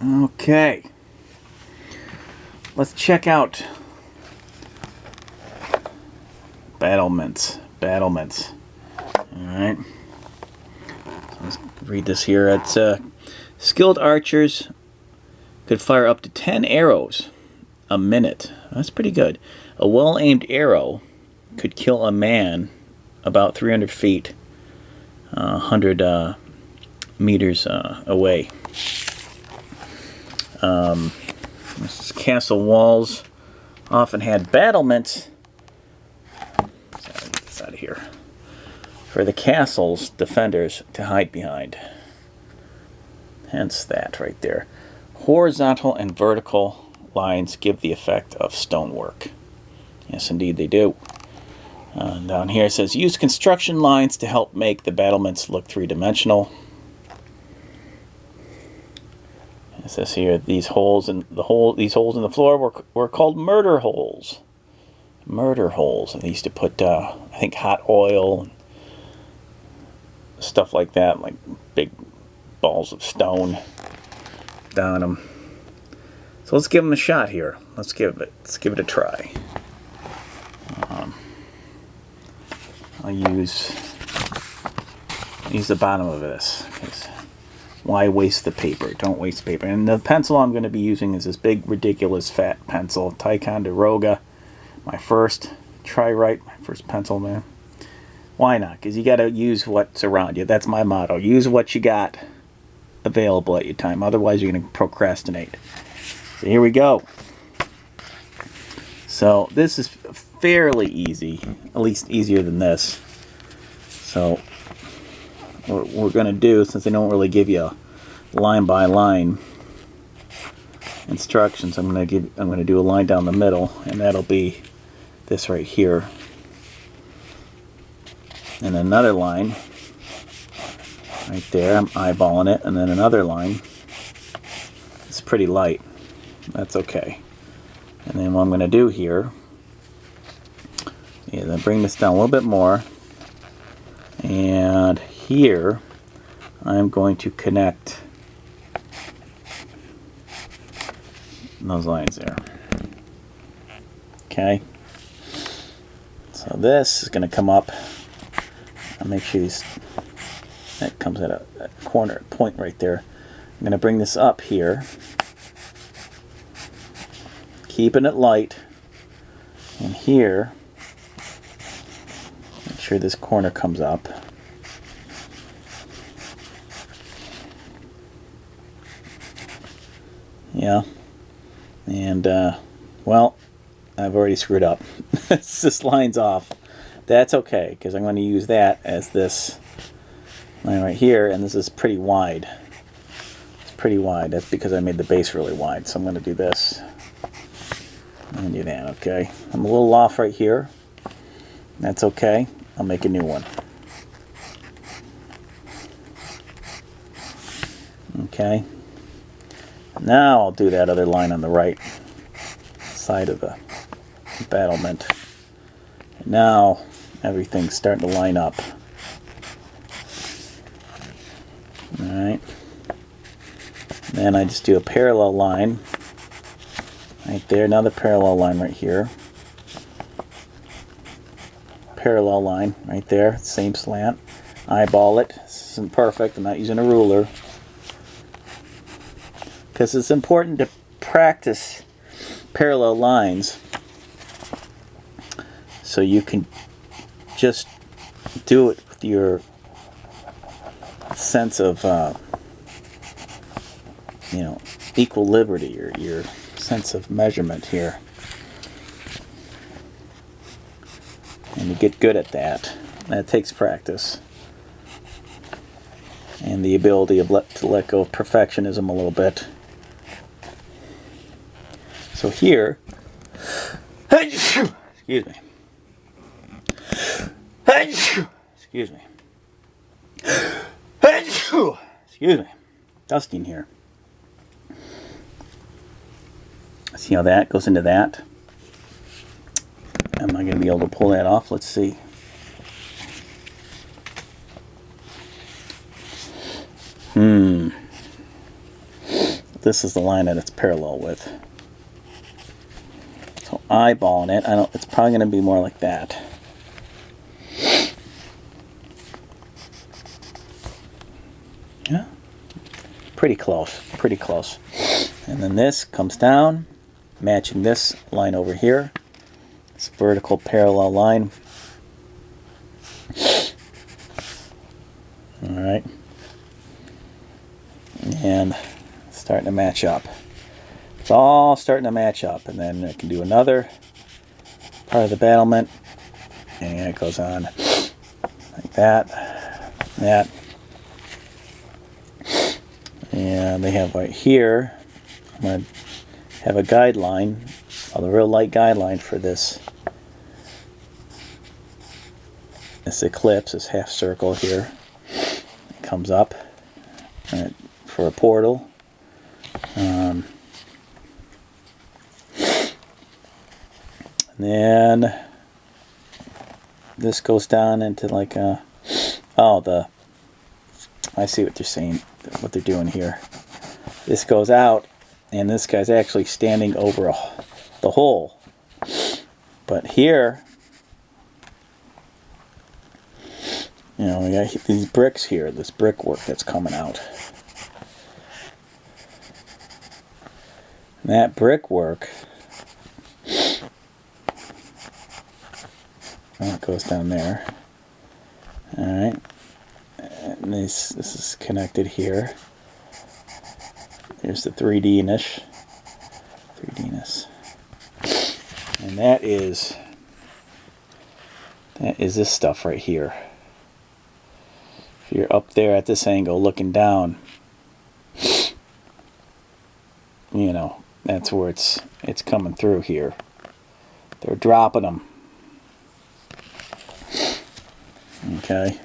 Okay. Let's check out Battlements. Battlements. Alright. So let's read this here. It's skilled archers could fire up to 10 arrows a minute. That's pretty good. A well-aimed arrow could kill a man about 300 feet, 100 meters away. This castle walls often had battlements. Get this out of here. For the castle's defenders to hide behind. Hence that right there. Horizontal and vertical lines give the effect of stonework. Yes, indeed they do. Down here it says, use construction lines to help make the battlements look three-dimensional. It says here, these holes in the floor were called murder holes. Murder holes. And they used to put, I think, hot oil and stuff like that, like big balls of stone down them. So let's give them a shot here. Let's give it a try. I'll use the bottom of this. Why waste the paper? Don't waste the paper. And the pencil I'm going to be using is this big, ridiculous, fat pencil, Ticonderoga. My first pencil, man. Why not? Because you got to use what's around you. That's my motto. Use what you got available at your time. Otherwise, you're going to procrastinate. So here we go. So this is fairly easy, at least easier than this. So what we're going to do, since they don't really give you line by line instructions, I'm going to do a line down the middle, and that'll be this right here, and another line right there. I'm eyeballing it, and then another line. It's pretty light. That's okay. And then what I'm going to do here is I bring this down a little bit more, and here I'm going to connect those lines there. Okay. So this is going to come up. I'll make sure that comes at a corner point right there. I'm going to bring this up here, keeping it light, and here make sure this corner comes up. Yeah, and well, I've already screwed up. This line's off. That's okay, because I'm going to use that as this line right here, and this is pretty wide. It's pretty wide. That's because I made the base really wide. So I'm going to do this and do that. Okay, I'm a little off right here. That's okay. I'll make a new one. Okay. Now I'll do that other line on the right side of the battlement. And now everything's starting to line up. Alright. Then I just do a parallel line right there. Another parallel line right here. Parallel line right there. Same slant. Eyeball it. This isn't perfect. I'm not using a ruler, because it's important to practice parallel lines so you can just do it with your sense of equal liberty, or your sense of measurement here, and you get good at that. That takes practice and the ability to let go of perfectionism a little bit. So here, excuse me, excuse me, excuse me, dusty in here. See how that goes into that? Am I going to be able to pull that off? Let's see. this is the line that it's parallel with. So eyeballing it, it's probably going to be more like that. Yeah, pretty close, pretty close. And then this comes down, matching this line over here. It's a vertical parallel line. Alright. And it's starting to match up. It's all starting to match up. And then I can do another part of the battlement. And it goes on like that. That. And they have right here, I'm going to have a guideline, a real light guideline for this ellipse, this half circle here. It comes up for a portal. And then this goes down into like a, I see what they're saying, what they're doing here. This goes out, and this guy's actually standing over the hole. But here, you know, we got these bricks here, this brickwork that's coming out. And that brickwork, it goes down there. Alright. And this is connected here. There's the 3D-ness. 3D-ness. And that is this stuff right here. If you're up there at this angle looking down, you know, that's where it's coming through here. They're dropping them. Okay.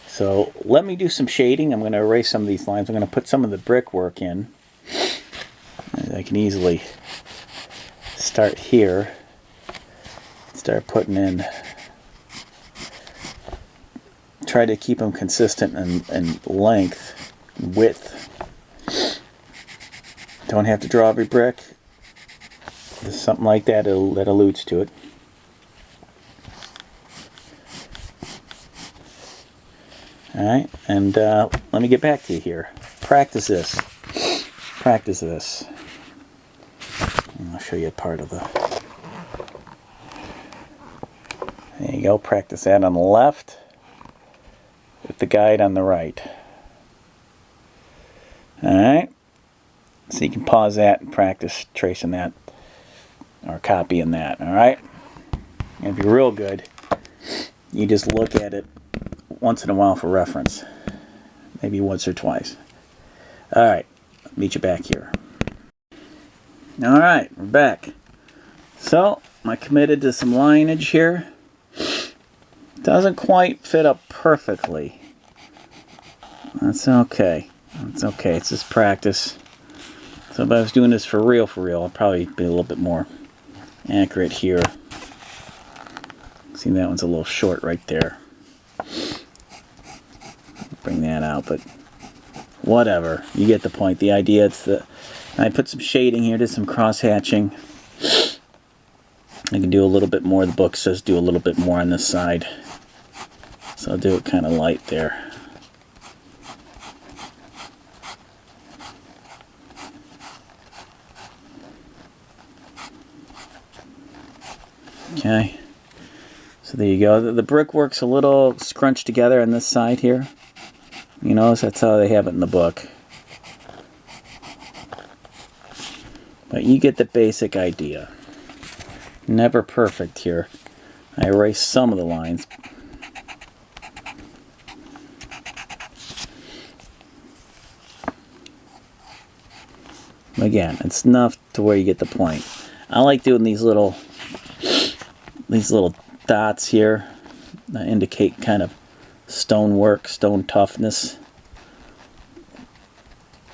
So let me do some shading. I'm going to erase some of these lines. I'm going to put some of the brickwork in. And I can easily start here. Start putting in. Try to keep them consistent in length, width. Don't have to draw every brick. There's something like that that alludes to it. Alright, and let me get back to you here. Practice this. Practice this. And I'll show you a part of the... There you go. Practice that on the left with the guide on the right. Alright. So you can pause that and practice tracing that or copying that. Alright? And if you're real good, you just look at it once in a while for reference. Maybe once or twice. Alright, meet you back here. Alright, we're back. So, I committed to some lineage here. Doesn't quite fit up perfectly. That's okay. That's okay, it's just practice. So if I was doing this for real, I'd probably be a little bit more accurate here. See, that one's a little short right there. Bring that out, but whatever, you get the point. The idea, it's the I put some shading here, did some cross hatching. I can do a little bit more. The book says do a little bit more on this side, so I'll do it kind of light there. Okay, so there you go. The brickwork's a little scrunched together on this side here. You notice that's how they have it in the book. But you get the basic idea. Never perfect here. I erased some of the lines. Again, it's enough to where you get the point. I like doing these little dots here that indicate kind of stonework, stone toughness.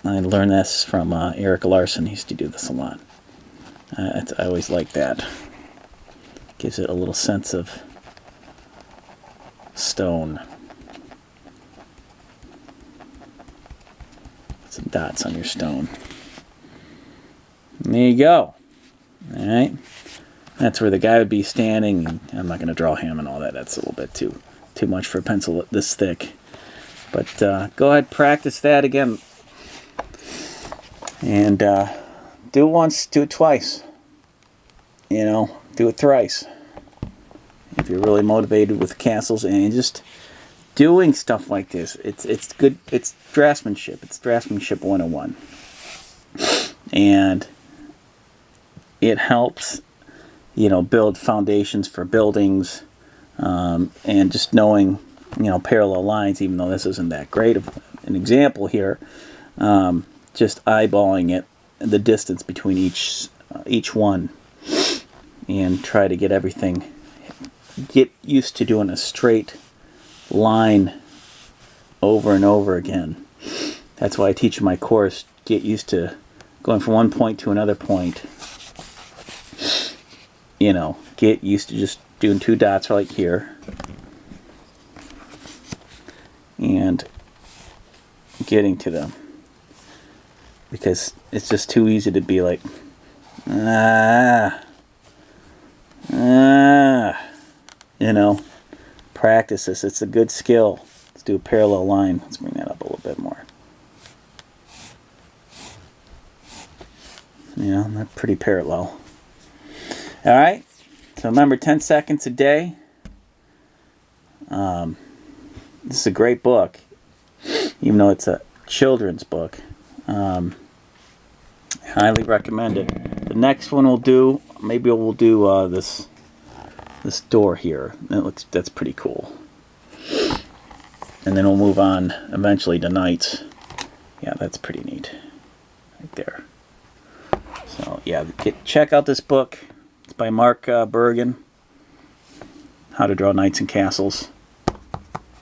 I learned this from Eric Larson. He used to do this a lot. I always like that. Gives it a little sense of stone. some dots on your stone. And there you go. All right. That's where the guy would be standing. And I'm not going to draw him and all that. That's a little bit too much for a pencil this thick. But go ahead, practice that again. And do it once, do it twice. You know, do it thrice. If you're really motivated with castles and just doing stuff like this, it's good. It's draftsmanship. It's draftsmanship 101. And it helps, you know, build foundations for buildings, and just knowing, you know, parallel lines, even though this isn't that great of an example here, just eyeballing it, the distance between each one, and try to get everything, get used to doing a straight line over and over again. That's why I teach in my course, get used to going from one point to another point. You know, get used to just doing 2 dots right here and getting to them, because it's just too easy to be like, you know. Practice this. It's a good skill. Let's do a parallel line. Let's bring that up a little bit more. You know, that's pretty parallel. All right. So remember, 10 seconds a day. This is a great book, even though it's a children's book. Highly recommend it. The next one we'll do, maybe we'll do this door here. That's pretty cool. And then we'll move on eventually to knights. Yeah, that's pretty neat right there. So yeah, check out this book. It's by Mark Bergin. How to Draw Knights and Castles.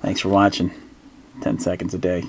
Thanks for watching. 10 seconds a day.